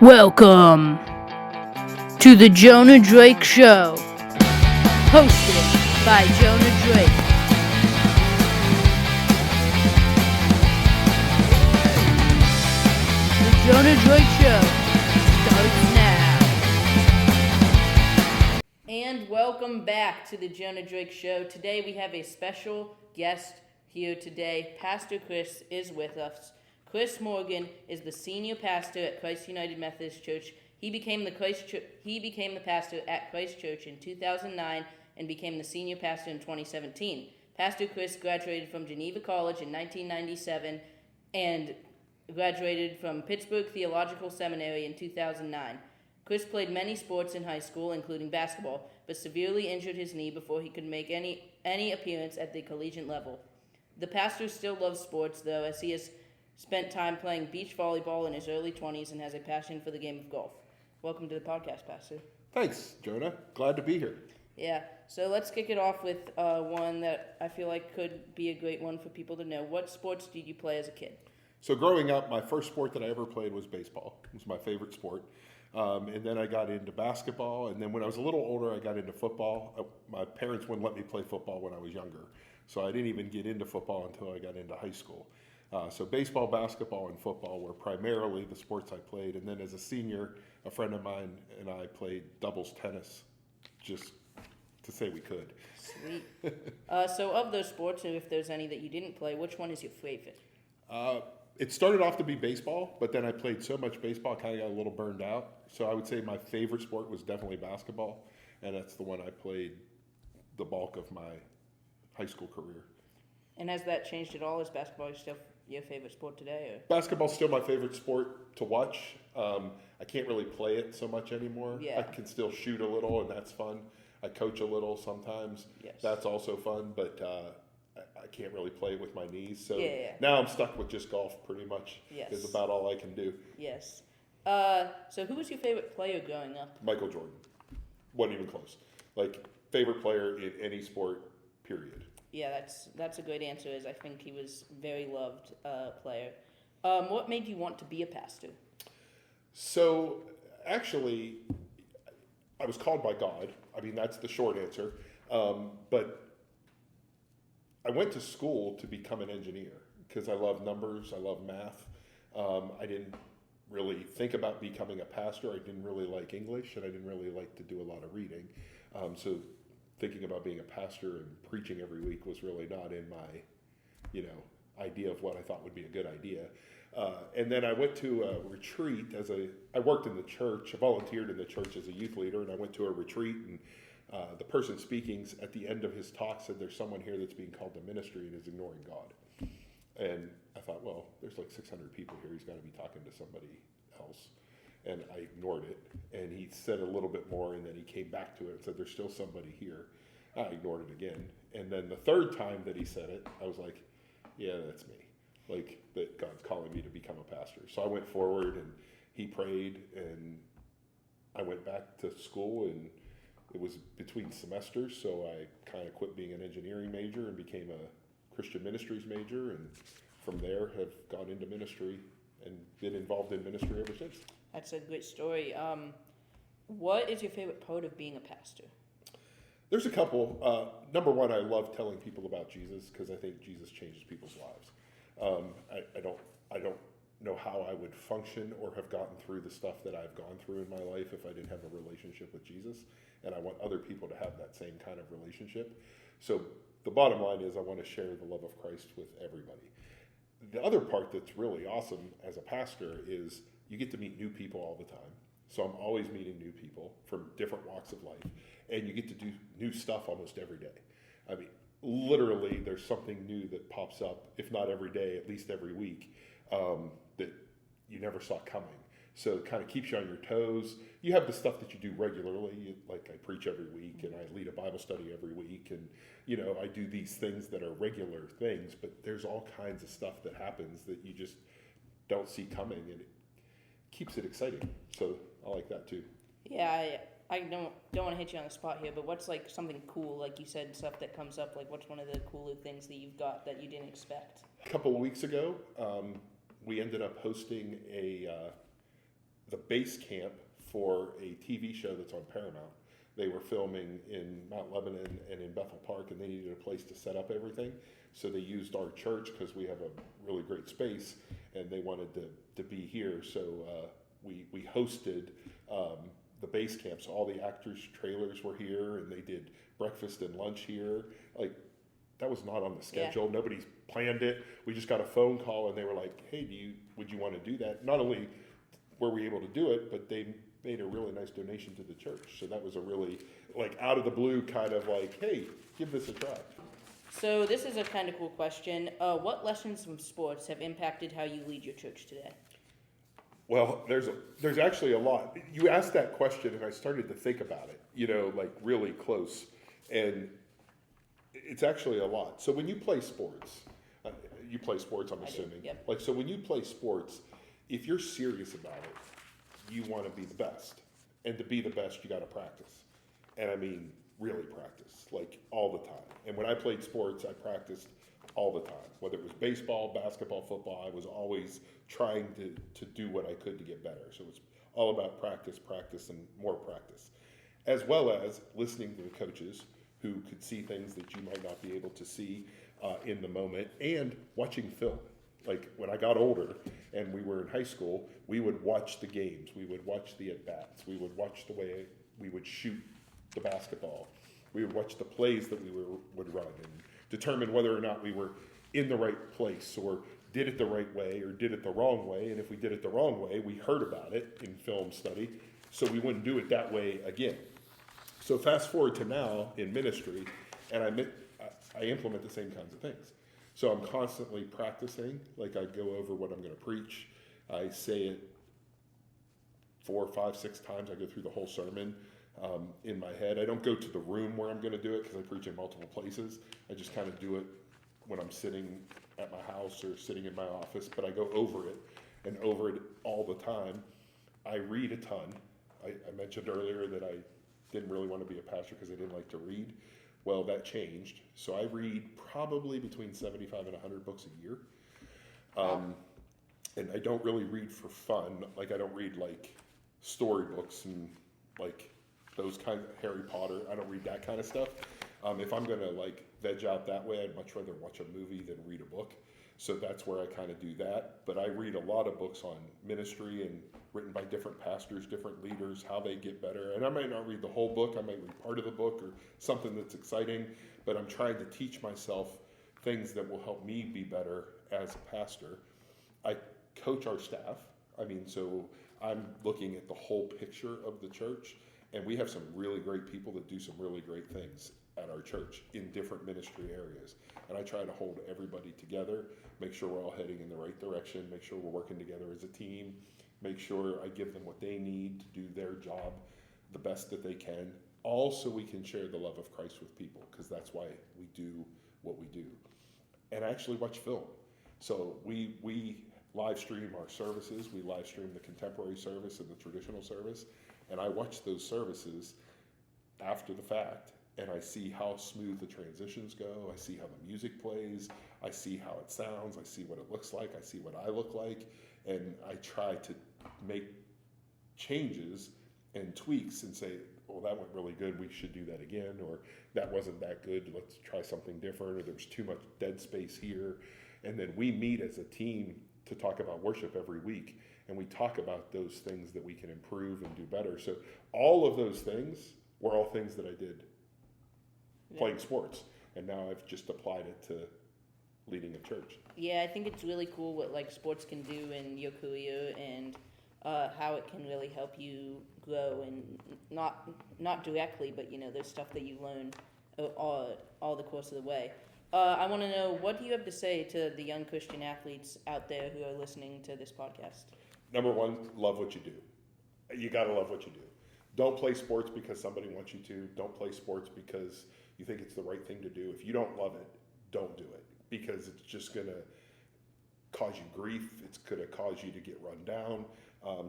Welcome to the Jonah Drake Show, hosted by Jonah Drake. The Jonah Drake Show starts now. And welcome back to the Jonah Drake Show. Today we have a special guest here today. Pastor Chris is with us. Chris Morgan is the senior pastor at Christ United Methodist Church. He became the pastor at Christ Church in 2009 and became the senior pastor in 2017. Pastor Chris graduated from Geneva College in 1997 and graduated from Pittsburgh Theological Seminary in 2009. Chris played many sports in high school, including basketball, but severely injured his knee before he could make any appearance at the collegiate level. The pastor still loves sports, though, as he has spent time playing beach volleyball in his early 20s and has a passion for the game of golf. Welcome to the podcast, Pastor. Thanks, Jonah. Glad to be here. Yeah, so let's kick it off with one that I feel like could be a great one for people to know. What sports did you play as a kid? So growing up, my first sport that I ever played was baseball. It was my favorite sport. And then I got into basketball. And then when I was a little older, I got into football. My parents wouldn't let me play football when I was younger. So I didn't even get into football until I got into high school. So baseball, basketball, and football were primarily the sports I played. And then as a senior, a friend of mine and I played doubles tennis, just to say we could. Sweet. So of those sports, and if there's any that you didn't play, which one is your favorite? It started off to be baseball, but then I played so much baseball, I kind of got a little burned out. So I would say my favorite sport was definitely basketball, and that's the one I played the bulk of my high school career. And has that changed at all? Is basketball still your favorite sport today? Or? Basketball's still my favorite sport to watch. I can't really play it so much anymore. Yeah. I can still shoot a little, and that's fun. I coach a little sometimes. Yes. That's also fun, but I can't really play it with my knees. So Yeah. now I'm stuck with just golf pretty much. Yes. Is about all I can do. Yes. So who was your favorite player growing up? Michael Jordan. Wasn't even close. Like, favorite player in any sport, period. Yeah, that's a great answer, as I think he was a very loved player. What made you want to be a pastor? So, actually, I was called by God. I mean, that's the short answer. But I went to school to become an engineer because I love numbers, I love math. I didn't really think about becoming a pastor. I didn't really like English, and I didn't really like to do a lot of reading. So thinking about being a pastor and preaching every week was really not in my, idea of what I thought would be a good idea. And then I went to a retreat I worked in the church, I volunteered in the church as a youth leader, and I went to a retreat, and the person speaking at the end of his talk said, there's someone here that's being called to ministry and is ignoring God. And I thought, well, there's like 600 people here. He's got to be talking to somebody else. And I ignored it. And he said a little bit more, and then he came back to it and said, there's still somebody here. I ignored it again. And then the third time that he said it, I was like, yeah, that's me. Like, that God's calling me to become a pastor. So I went forward, and he prayed, and I went back to school, and it was between semesters, so I kind of quit being an engineering major and became a Christian ministries major, and from there have gone into ministry and been involved in ministry ever since. That's a great story. What is your favorite part of being a pastor? There's a couple. Number one, I love telling people about Jesus because I think Jesus changes people's lives. I don't know how I would function or have gotten through the stuff that I've gone through in my life if I didn't have a relationship with Jesus, and I want other people to have that same kind of relationship. So the bottom line is I want to share the love of Christ with everybody. The other part that's really awesome as a pastor is you get to meet new people all the time. So I'm always meeting new people from different walks of life, and you get to do new stuff almost every day. I mean, literally there's something new that pops up, if not every day, at least every week, that you never saw coming. So it kind of keeps you on your toes. You have the stuff that you do regularly, like I preach every week, and I lead a Bible study every week, and I do these things that are regular things, but there's all kinds of stuff that happens that you just don't see coming, and it keeps it exciting. So I like that too. Yeah, I don't want to hit you on the spot here, but what's like something cool, like you said, stuff that comes up, like what's one of the cooler things that you've got that you didn't expect? A couple of weeks ago, we ended up hosting a the base camp for a TV show that's on Paramount. They were filming in Mount Lebanon and in Bethel Park, and they needed a place to set up everything. So they used our church because we have a really great space, and they wanted to be here. So we hosted the base camp. So all the actors' trailers were here, and they did breakfast and lunch here. Like, that was not on the schedule. Yeah. Nobody's planned it. We just got a phone call, and they were like, "Hey, would you want to do that?" Not only were we able to do it, but they made a really nice donation to the church. So that was a really, like, out of the blue kind of like, "Hey, give this a try." So this is a kind of cool question. What lessons from sports have impacted how you lead your church today? Well, there's actually a lot. You asked that question, and I started to think about it, like really close. And it's actually a lot. So when you play sports, I'm assuming. Yep. Like, so when you play sports, if you're serious about it, you want to be the best. And to be the best, you got to practice. And I mean, really practice, like all the time. And when I played sports, I practiced all the time. Whether it was baseball, basketball, football, I was always trying to do what I could to get better. So it's all about practice, and more practice. As well as listening to the coaches who could see things that you might not be able to see in the moment, and watching film. Like, when I got older and we were in high school, we would watch the games. We would watch the at-bats. We would watch the way we would shoot the basketball. We would watch the plays that we would run and determine whether or not we were in the right place or did it the right way or did it the wrong way. And if we did it the wrong way, we heard about it in film study, so we wouldn't do it that way again. So fast forward to now in ministry, and I implement the same kinds of things. So I'm constantly practicing. Like, I go over what I'm going to preach. I say it 4, 5, 6 times. I go through the whole sermon in my head. I don't go to the room where I'm going to do it because I preach in multiple places. I just kind of do it when I'm sitting at my house or sitting in my office, but I go over it and over it all the time. I read a ton. I mentioned earlier that I didn't really want to be a pastor because I didn't like to read. Well, that changed. So I read probably between 75 and 100 books a year. And I don't really read for fun. Like, I don't read like storybooks and like those kind of Harry Potter. I don't read that kind of stuff. If I'm going to like veg out that way, I'd much rather watch a movie than read a book. So that's where I kind of do that. But I read a lot of books on ministry and written by different pastors, different leaders, how they get better. And I might not read the whole book. I might read part of the book or something that's exciting. But I'm trying to teach myself things that will help me be better as a pastor. I coach our staff. So I'm looking at the whole picture of the church. And we have some really great people that do some really great things at our church in different ministry areas. And I try to hold everybody together, make sure we're all heading in the right direction, make sure we're working together as a team, make sure I give them what they need to do their job the best that they can, all so we can share the love of Christ with people, because that's why we do what we do. And I actually watch film. So we live stream our services, we live stream the contemporary service and the traditional service, and I watch those services after the fact. And I see how smooth the transitions go. I see how the music plays. I see how it sounds. I see what it looks like. I see what I look like. And I try to make changes and tweaks and say, well, that went really good. We should do that again. Or that wasn't that good. Let's try something different. Or there's too much dead space here. And then we meet as a team to talk about worship every week. And we talk about those things that we can improve and do better. So all of those things were all things that I did playing sports, and now I've just applied it to leading a church. Yeah, I think it's really cool what like sports can do in your career and how it can really help you grow, and not directly, but there's stuff that you learn all the course of the way. I want to know, what do you have to say to the young Christian athletes out there who are listening to this podcast? Number one, love what you do. You got to love what you do. Don't play sports because somebody wants you to. Don't play sports because you think it's the right thing to do. If you don't love it, don't do it, because it's just going to cause you grief. It's going to cause you to get run down.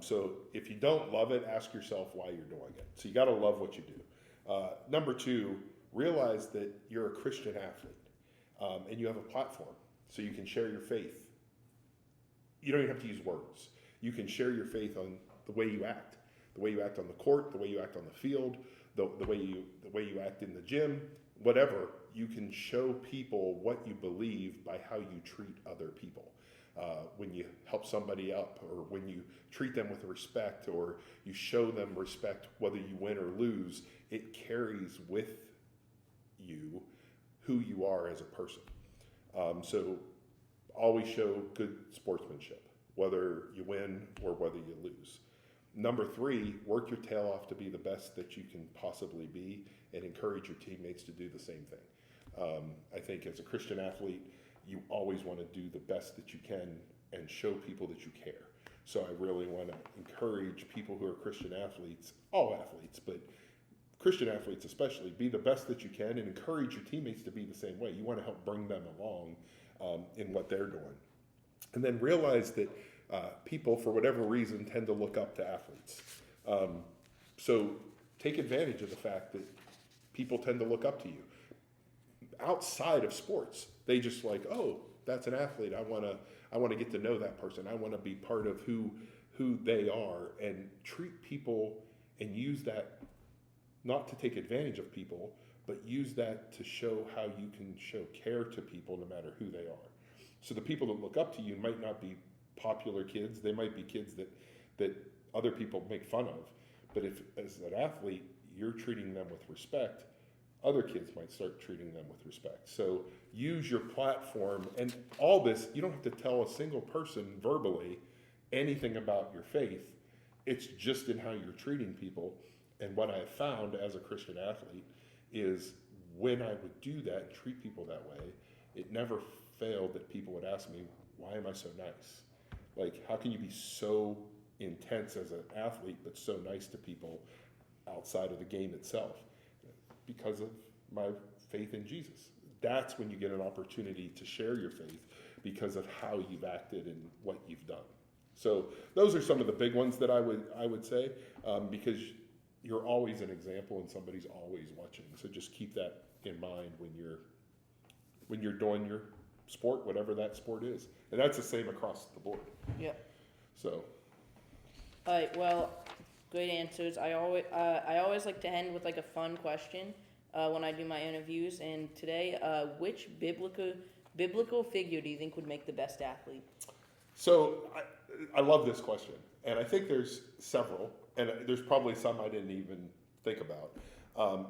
So if you don't love it, ask yourself why you're doing it. So you got to love what you do. Number two, realize that you're a Christian athlete, and you have a platform so you can share your faith. You don't even have to use words. You can share your faith on the way you act on the court, the way you act on the field, the way you act in the gym, whatever. You can show people what you believe by how you treat other people. When you help somebody up, or when you treat them with respect, or you show them respect, whether you win or lose, it carries with you who you are as a person. So always show good sportsmanship, whether you win or whether you lose. Number 3, work your tail off to be the best that you can possibly be, and encourage your teammates to do the same thing. I think as a Christian athlete, you always want to do the best that you can and show people that you care. So I really want to encourage people who are Christian athletes, all athletes, but Christian athletes especially, be the best that you can and encourage your teammates to be the same way. You want to help bring them along in what they're doing. And then realize that people, for whatever reason, tend to look up to athletes. So take advantage of the fact that people tend to look up to you. Outside of sports, they just like, oh, that's an athlete. I want to get to know that person. I want to be part of who they are, and treat people and use that not to take advantage of people, but use that to show how you can show care to people no matter who they are. So the people that look up to you might not be popular kids. They might be kids that other people make fun of. But if, as an athlete, you're treating them with respect, other kids might start treating them with respect. So use your platform, and all this, you don't have to tell a single person verbally anything about your faith. It's just in how you're treating people. And what I have found as a Christian athlete is when I would do that and treat people that way, it never failed that people would ask me, why am I so nice? Like, how can you be so intense as an athlete but so nice to people outside of the game itself? Because of my faith in Jesus. That's when you get an opportunity to share your faith, because of how you've acted and what you've done. So those are some of the big ones that I would say, because you're always an example and somebody's always watching. So just keep that in mind when you're doing your sport, whatever that sport is. And that's the same across the board. Yep. So. All right. Well, great answers. I always like to end with like a fun question when I do my interviews. And today, which biblical figure do you think would make the best athlete? So I love this question, and I think there's several, and there's probably some I didn't even think about.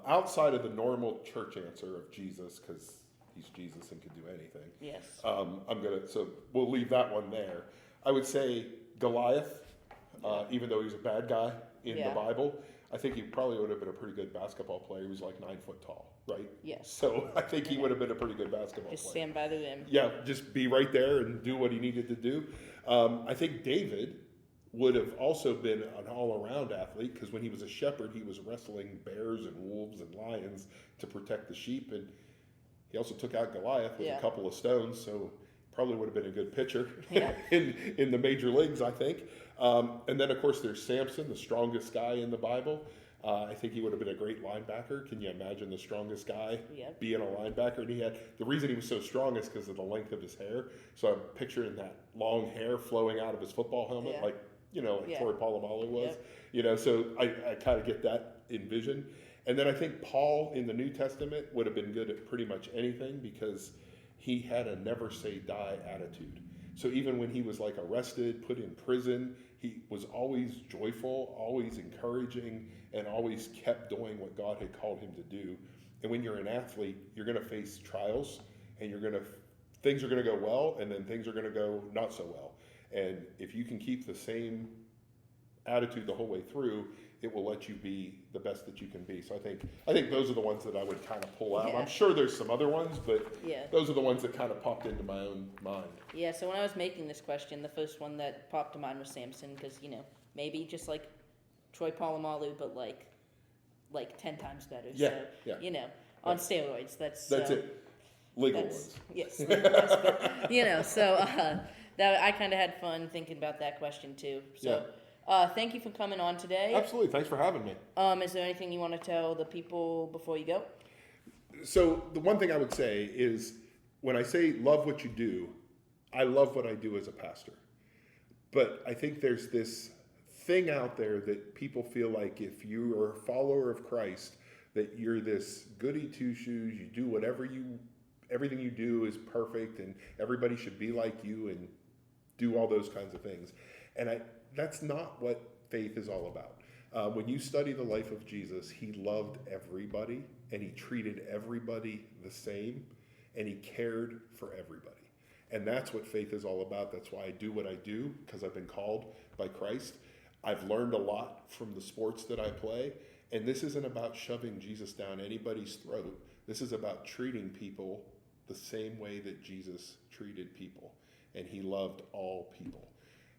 Outside of the normal church answer of Jesus, because he's Jesus and can do anything. Yes. So we'll leave that one there. I would say Goliath, even though he's a bad guy in the Bible, I think he probably would have been a pretty good basketball player. He was like 9 foot tall, right? Yes. So I think he would have been a pretty good basketball player. Just stand by the rim. Yeah, just be right there and do what he needed to do. I think David would have also been an all-around athlete, because when he was a shepherd, he was wrestling bears and wolves and lions to protect the sheep, and he also took out Goliath with a couple of stones, so probably would have been a good pitcher in the major leagues, I think. And then, of course, there's Samson, the strongest guy in the Bible. I think he would have been a great linebacker. Can you imagine the strongest guy being a linebacker? And the reason he was so strong is because of the length of his hair. So I'm picturing that long hair flowing out of his football helmet, like Troy Polamalu was. So I kind of get that envision. And then I think Paul in the New Testament would have been good at pretty much anything, because he had a never say die attitude. So even when he was like arrested, put in prison, he was always joyful, always encouraging, and always kept doing what God had called him to do. And when you're an athlete, you're going to face trials, and things are going to go well, and then things are going to go not so well. And if you can keep the same attitude the whole way through, it will let you be the best that you can be. So I think those are the ones that I would kind of pull out. I'm sure there's some other ones, but those are the ones that kind of popped into my own mind. Yeah, so when I was making this question, the first one that popped to mind was Samson, because, maybe just like Troy Polamalu, but like 10 times better. On steroids. That's it. Legal ones. Yes, legal ones. But, so that I kind of had fun thinking about that question too. So. Thank you for coming on today. Absolutely. Thanks for having me. Is there anything you want to tell the people before you go? So the one thing I would say is, when I say love what you do, I love what I do as a pastor. But I think there's this thing out there that people feel like if you are a follower of Christ, that you're this goody two shoes. You do everything you do is perfect, and everybody should be like you and do all those kinds of things. And that's not what faith is all about. When you study the life of Jesus, he loved everybody, and he treated everybody the same, and he cared for everybody. And that's what faith is all about. That's why I do what I do, because I've been called by Christ. I've learned a lot from the sports that I play, and this isn't about shoving Jesus down anybody's throat. This is about treating people the same way that Jesus treated people, and he loved all people.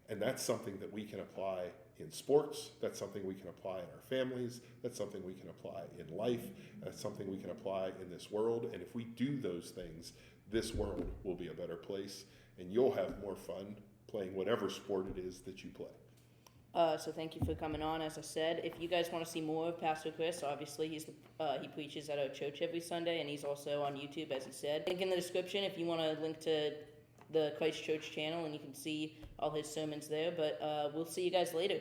And that's something that we can apply in sports. That's something we can apply in our families. That's something we can apply in life. That's something we can apply in this world. And if we do those things, this world will be a better place, and you'll have more fun playing whatever sport it is that you play. So thank you for coming on. As I said, if you guys want to see more of Pastor Chris, obviously he preaches at our church every Sunday, and he's also on YouTube, as he said. Link in the description if you want to link to the Christ Church channel, and you can see all his sermons there. But we'll see you guys later.